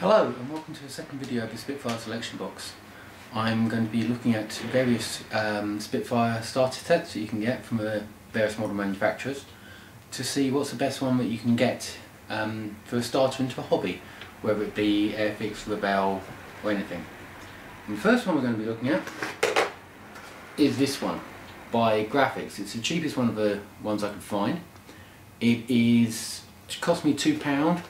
Hello and welcome to the second video of the Spitfire selection box. I'm going to be looking at various Spitfire starter sets that you can get from various model manufacturers to see what's the best one that you can get for a starter into a hobby, whether it be Airfix, Rebel or anything. And the first one we're going to be looking at is this one by Grafix. It's the cheapest one of the ones I could find. It cost me £2.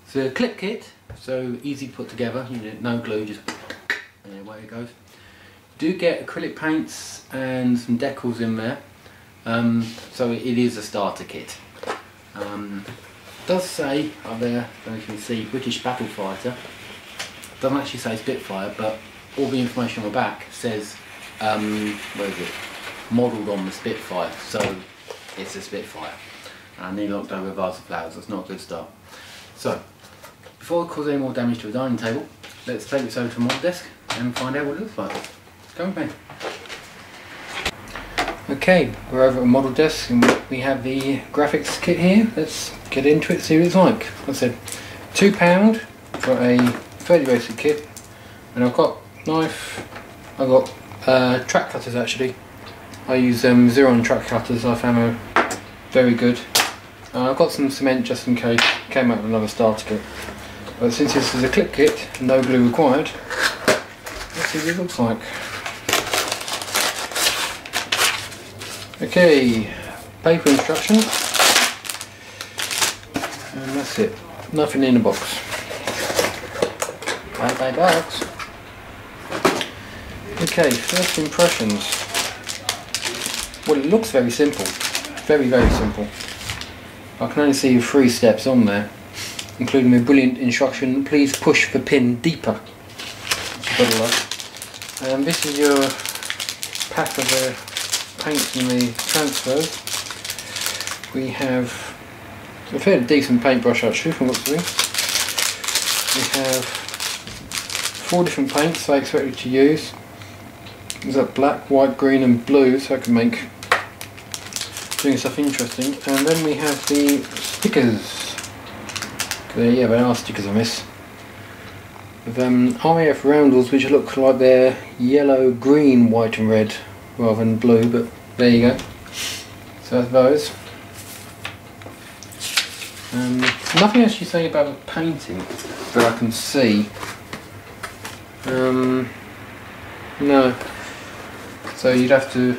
It's a clip kit, so easy to put together. You need no glue, just away it goes. Do get acrylic paints and some decals in there, so it is a starter kit. It does say up there, I don't know if you can see, British Battle Fighter. It doesn't actually say Spitfire, but all the information on the back says, where is it? Modelled on the Spitfire, so it's a Spitfire. And I nearly knocked over a vase of flowers. That's not a good start. So, before I cause any more damage to a dining table, let's take this over to a model desk and find out what it looks like. Come with me. Okay, we're over at a model desk and we have the Grafix kit here. Let's get into it, see what it's like. Like I said, £2 for a fairly basic kit, and I've got knife, I've got track cutters actually. I use Xeron track cutters, I found them very good. I've got some cement just in case, came out with another starter kit. But since this is a clip kit, no glue required, let's see what it looks like. Okay, paper instructions, and that's it. Nothing in the box. Bye box. Okay, first impressions. Well, it looks very simple. Very simple. I can only see 3 steps on there, including a brilliant instruction, please push the pin deeper. This is your pack of the paints and the transfers. We have a fairly decent paintbrush actually from what's doing. We have 4 different paints I expect you to use. There's that black, white, green and blue, so I can make doing stuff interesting. And then we have the stickers. Yeah, they are stickers on this. With RAF roundels, which look like they're yellow, green, white and red rather than blue, but there you go. So that's those. Nothing actually saying about the painting that I can see. No. So you'd have to.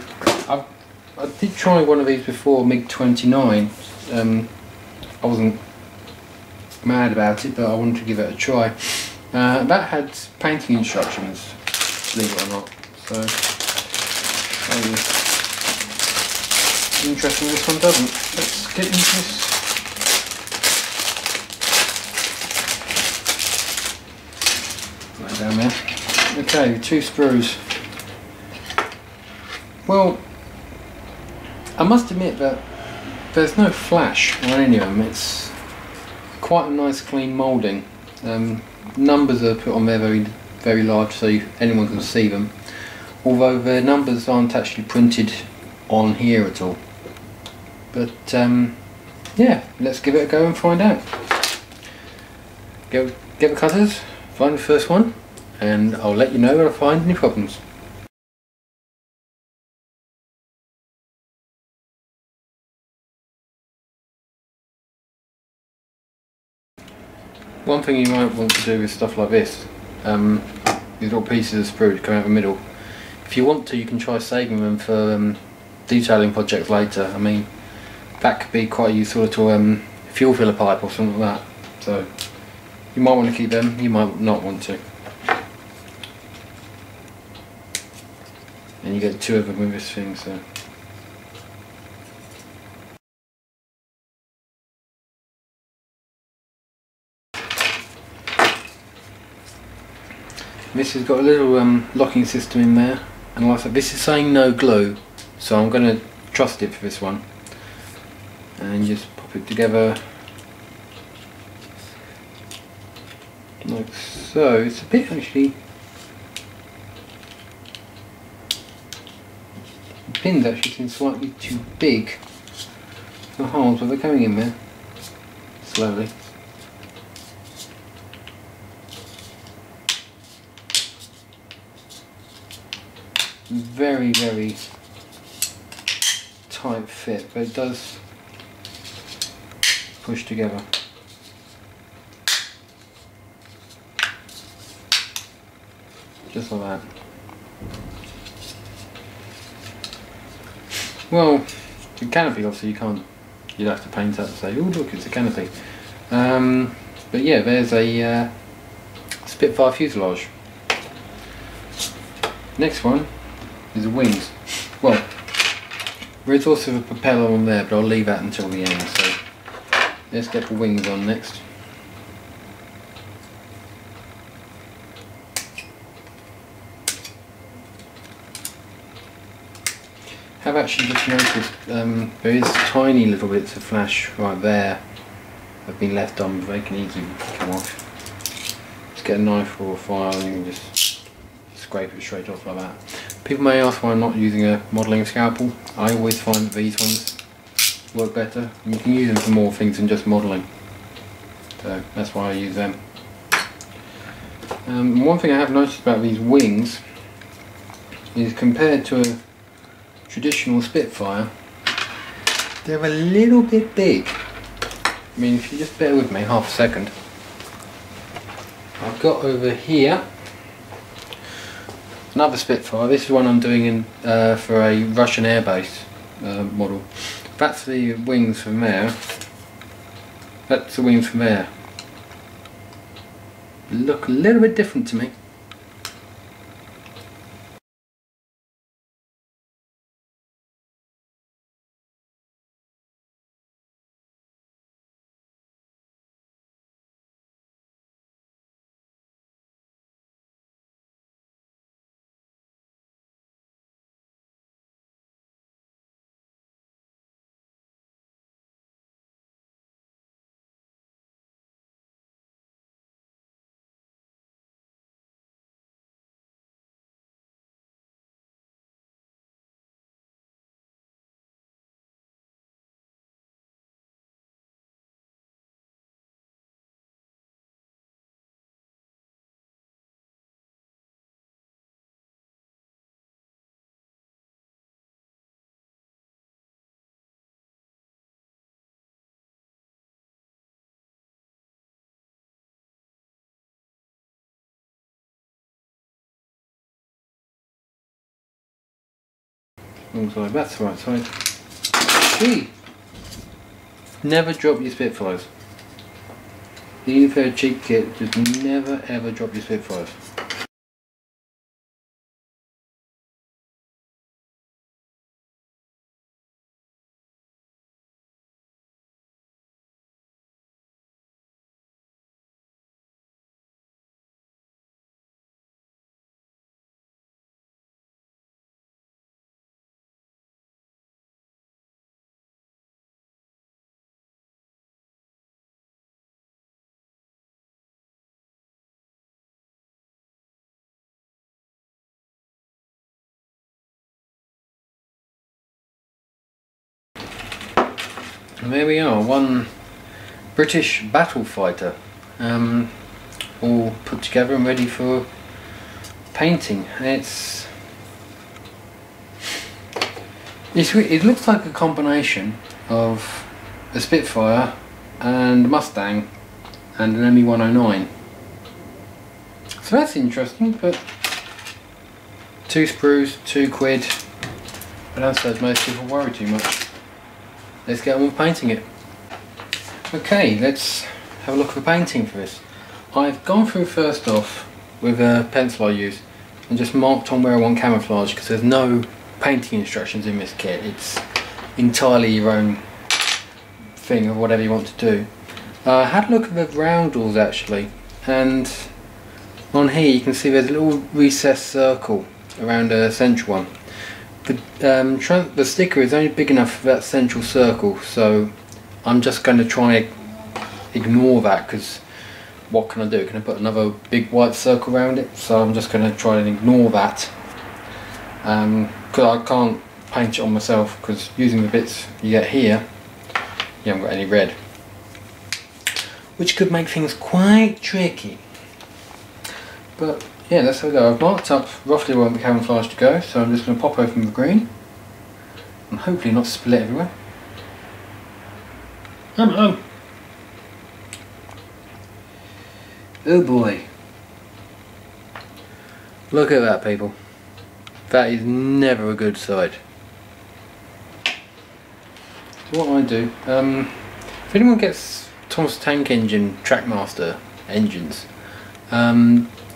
I did try one of these before, MiG-29. I wasn't mad about it, but I wanted to give it a try. That had painting instructions, believe it or not. So, interesting, this one doesn't. Let's get into this. Right down there. Okay, 2 screws. Well, I must admit that there's no flash on any of them. It's quite a nice clean moulding. Numbers are put on there very large so anyone can see them, although the numbers aren't actually printed on here at all. But yeah, let's give it a go and find out. Get the cutters, find the first one, and I'll let you know when I find any problems. One thing you might want to do with stuff like this, these little pieces of sprue come out the middle. If you want to, you can try saving them for detailing projects later. I mean, that could be quite useful to fuel filler pipe or something like that. So you might want to keep them, you might not want to. And you get 2 of them with this thing, so. This has got a little locking system in there, and like I said, this is saying no glue, so I'm going to trust it for this one. And just pop it together like so. It's a bit actually. The pins actually seem slightly too big. The holes, but they're coming in there slowly. very, very tight fit, but it does push together. Just like that. Well, the canopy obviously you'd have to paint up and say, oh look, it's a canopy. But yeah, there's a Spitfire fuselage. Next one is the wings. Well, there is also a propeller on there, but I'll leave that until the end. So let's get the wings on next. I've actually just noticed there is tiny little bits of flash right there have been left on, but they can easily come off. Just get a knife or a file and you can just scrape it straight off like that. People may ask why I'm not using a modelling scalpel. I always find that these ones work better, and you can use them for more things than just modelling. So that's why I use them. One thing I have noticed about these wings is compared to a traditional Spitfire, they're a little bit big. I mean, if you just bear with me half a second. I've got over here another Spitfire. This is one I'm doing in for a Russian airbase model. That's the wings from there. That's the wings from there. Look a little bit different to me. Alongside, that's the right side. Gee! Never drop your Spitfires. Even if they're a cheap kit, just never ever drop your Spitfires. And there we are, one British Battle Fighter, all put together and ready for painting. It looks like a combination of a Spitfire and a Mustang and an ME-109. So that's interesting, but 2 sprues, £2. I don't suppose most people worry too much. Let's get on with painting it. Okay, let's have a look at the painting for this. I've gone through first off with a pencil I use and just marked on where I want camouflage, because there's no painting instructions in this kit. It's entirely your own thing of whatever you want to do. I had a look at the roundels actually, and on here you can see there's a little recessed circle around a central one. The sticker is only big enough for that central circle, so I'm just going to try and ignore that, because what can I do? Can I put another big white circle around it? So I'm just going to try and ignore that, because I can't paint it on myself, because using the bits you get here, you haven't got any red, which could make things quite tricky. But yeah, let's have a go. I've marked up roughly where the camouflage to go, so I'm just going to pop open the green and hopefully not split everywhere. Oh boy. Look at that, people. That is never a good sight. So what I do, if anyone gets Thomas Tank Engine Trackmaster engines,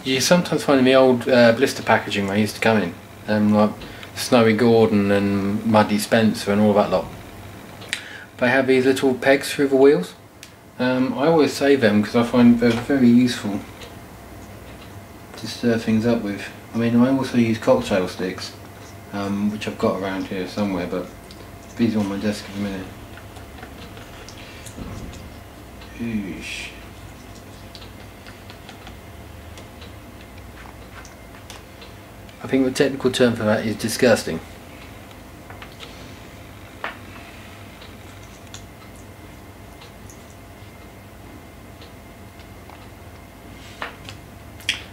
you sometimes find in the old blister packaging they used to come in, like Snowy Gordon and Muddy Spencer and all that lot. They have these little pegs through the wheels. I always save them because I find they're very useful to stir things up with. I mean, I also use cocktail sticks, which I've got around here somewhere, but these are on my desk in a minute. Oosh. I think the technical term for that is disgusting.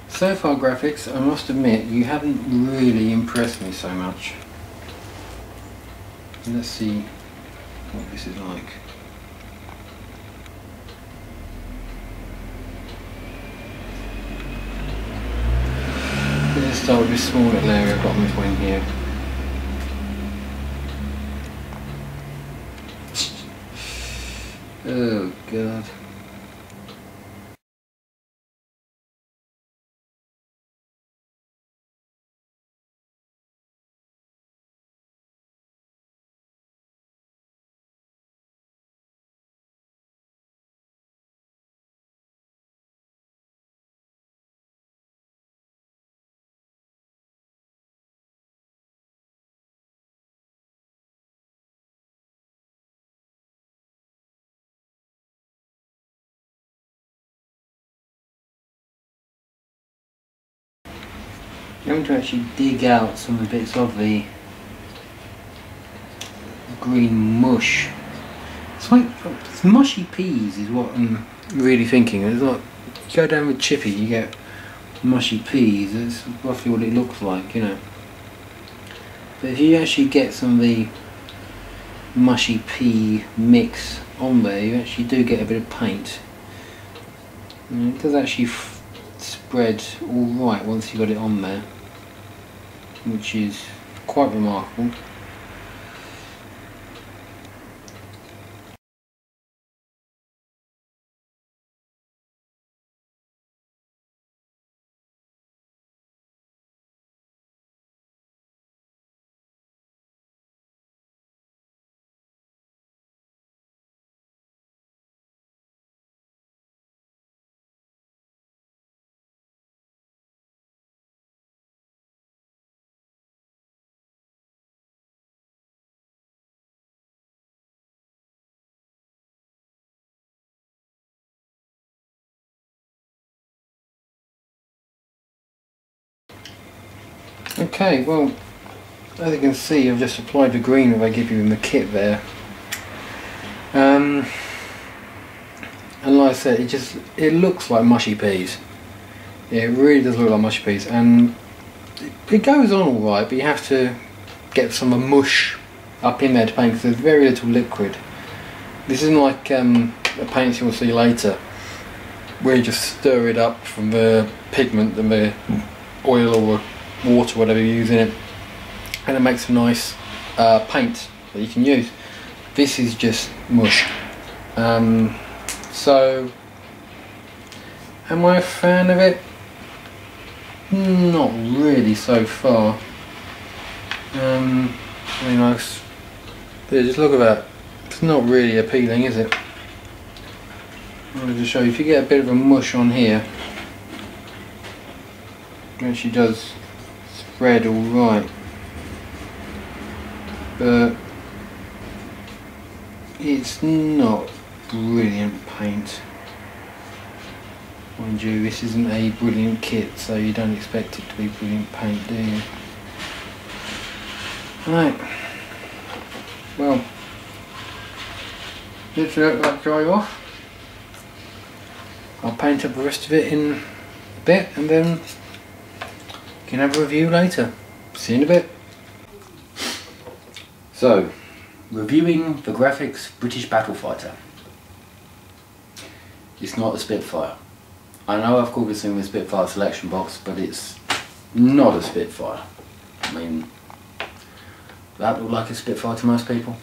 So far, graphics, I must admit, you haven't really impressed me so much. Let's see what this is like. Let's start with this small little area I've got on this wing here. Oh god. I'm going to actually dig out some of the bits of the green mush. It's like it's mushy peas is what I'm really thinking. It's like, you go down with chippy, you get mushy peas. That's roughly what it looks like, you know. But if you actually get some of the mushy pea mix on there, you actually do get a bit of paint. And it does actually spread alright once you got it on there, which is quite remarkable. Okay, well, as you can see, I've just applied the green that they give you in the kit there. And like I said, it looks like mushy peas. Yeah, it really does look like mushy peas, and it goes on alright, but you have to get some mush up in there to paint because there's very little liquid. This isn't like the paints you'll see later, where you just stir it up from the pigment and the oil or water, whatever you use in it, and it makes a nice paint that you can use. This is just mush. So, am I a fan of it? Not really so far. I mean, just look at that. It's not really appealing, is it? I'm going to show you. If you get a bit of a mush on here, it actually does spread all right, but it's not brilliant paint. Mind you, this isn't a brilliant kit, so you don't expect it to be brilliant paint, do you? Right, well, let's let that dry off. I'll paint up the rest of it in a bit, and then can have a review later. See you in a bit. So, reviewing the Grafix British Battle Fighter. It's not a Spitfire. I know I've called this thing the Spitfire selection box, but it's not a Spitfire. I mean, that looked like a Spitfire to most people.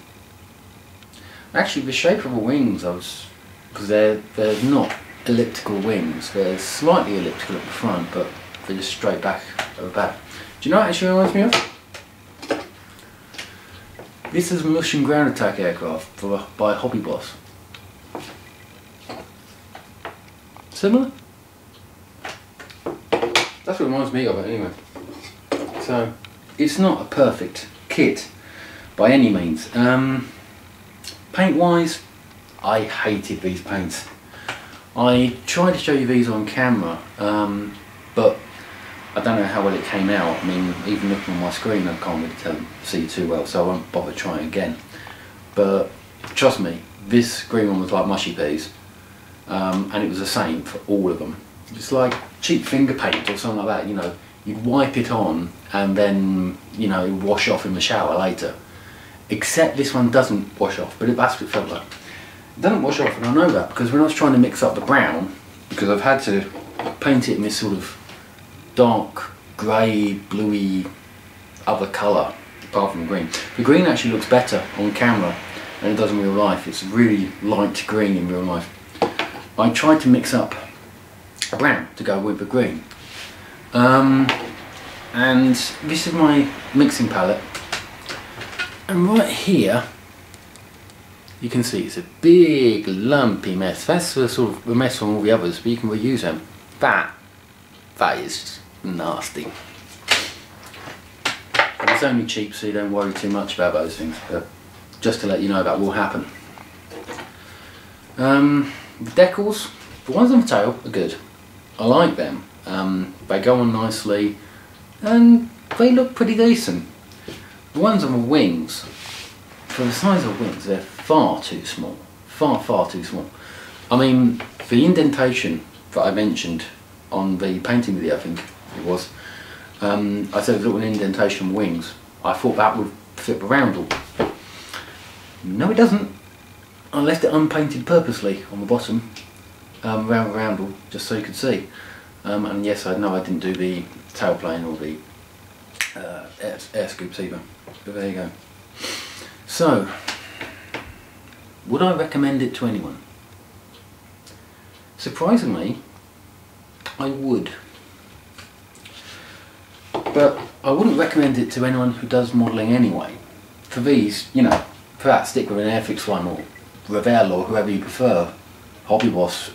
Actually, the shape of the wings, because they're not elliptical wings. They're slightly elliptical at the front, but they're just straight back at the back. Do you know what it actually reminds me of? This is a Russian ground attack aircraft by Hobby Boss. Similar? That's what it reminds me of it anyway. So, it's not a perfect kit by any means. Paint wise, I hated these paints. I tried to show you these on camera, but I don't know how well it came out. I mean, even looking on my screen I can't really see too well, so I won't bother trying again. But trust me, this green one was like mushy peas, and it was the same for all of them. It's like cheap finger paint or something like that, you know. You'd wipe it on and then, you know, it would wash off in the shower later. Except this one doesn't wash off, but that's what it felt like. It doesn't wash off, and I know that because when I was trying to mix up the brown, because I've had to paint it in this sort of dark grey, bluey other colour apart from green. The green actually looks better on camera than it does in real life. It's really light green in real life. I tried to mix up a brown to go with the green. And this is my mixing palette, and right here you can see it's a big lumpy mess. That's the sort of the mess from all the others, but you can reuse them. That is nasty. But it's only cheap, so you don't worry too much about those things, but just to let you know that will happen. The decals, the ones on the tail are good. I like them. They go on nicely and they look pretty decent. The ones on the wings, for the size of wings, they're far too small. Far too small. I mean, the indentation that I mentioned on the painting video, I think it was, I said a little indentation on wings. I thought that would fit the roundel. No, it doesn't. I left it unpainted purposely on the bottom, around the roundel, just so you could see. And yes, I know I didn't do the tailplane or the air scoops either, but there you go. So, would I recommend it to anyone? Surprisingly, I would. But I wouldn't recommend it to anyone who does modelling anyway. For these, you know, for that, stick with an Airfix one or Revell or whoever you prefer, Hobby Boss,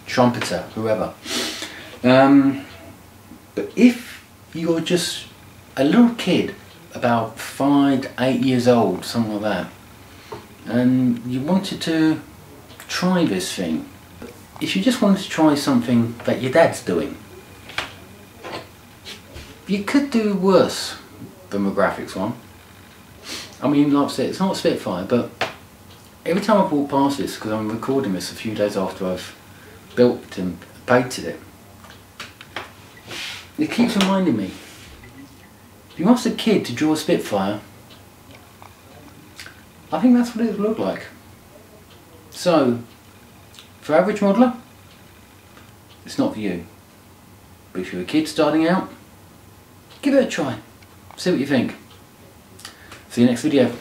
Trumpeter, whoever. But if you're just a little kid, about 5 to 8 years old, something like that, and you wanted to try this thing, if you just wanted to try something that your dad's doing, you could do worse than the Grafix one. I mean, like I said, it's not a Spitfire, but every time I've walked past this, because I'm recording this a few days after I've built and painted it, it keeps reminding me, if you asked a kid to draw a Spitfire, I think that's what it would look like. So, for average modeller, it's not for you. But if you're a kid starting out, give it a try. See what you think. See you next video.